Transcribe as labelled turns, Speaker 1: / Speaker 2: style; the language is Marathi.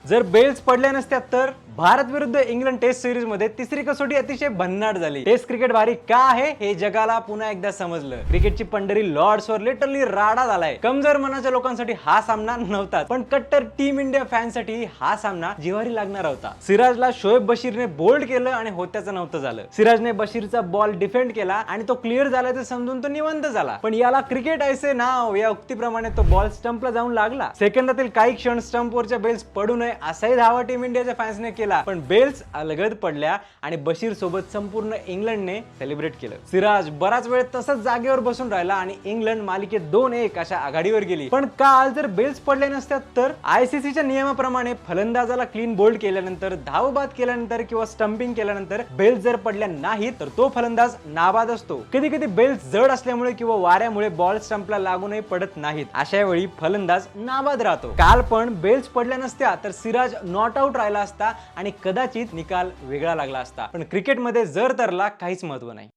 Speaker 1: जर बेल्स पडल्या नसत्या तर भारत विरुद्ध इंग्लंड टेस्ट सिरीज मध्ये तिसरी कसोटी अतिशय भन्नाट झाली। टेस्ट क्रिकेट भारी का आहे हे जगाला पुन्हा एकदा समजलं। क्रिकेटची पंढरी लॉर्ड्सवर लिटरली राडा झालाय। कमजोर मनाच्या लोकांसाठी हा सामना नव्हता, पण कट्टर टीम इंडिया फॅनसाठी हा सामना जिव्हारी लागणार होता। सिराजला शोएब बशीरने बोल्ड केलं आणि होत्याचं नव्हतं झालं। सिराजने बशीरचा बॉल डिफेंड केला आणि तो क्लिअर झाल्याचं समजून तो निवांत झाला, पण याला क्रिकेट ऐसे नाव या उक्तीप्रमाणे तो बॉल स्टंपला जाऊन लागला। सेकंदातील काही क्षण स्टंपवरच्या बेल्स पडू नये असाही धावा टीम इंडियाच्या फॅन्सने केला, पण बेल्स अलगद पडल्या आणि बशीर सोबत संपूर्ण इंग्लंडने सेलिब्रेट केलं। सिराज बराच वेळ तसंच जागेवर बसून राहिला आणि इंग्लंड मालिकेत 2-1 अशा आघाडीवर गेली। पण काल जर बेल्स पडले नसत्यात तर आयसीसीच्या नियमाप्रमाणे फलंदाजाला क्लीन बोल्ड केल्यानंतर, धावबाद केल्यानंतर किंवा स्टंपिंग केल्यानंतर बेल्स जर पडल्या नाहीत तर तो फलंदाज नाबाद असतो। कधी कधी बेल्स जड असल्यामुळे किंवा वाऱ्यामुळे बॉल स्टंपला लागूनही पडत नाहीत, अशा वेळी फलंदाज नाबाद राहतो। काल पण बेल्स पडल्या नसत्या तर सिराज नॉट आउट राहिला असता आणि कदाचित निकाल वेगळा लागला असता, पण क्रिकेटमध्ये जर तरला काहीच महत्व नाही।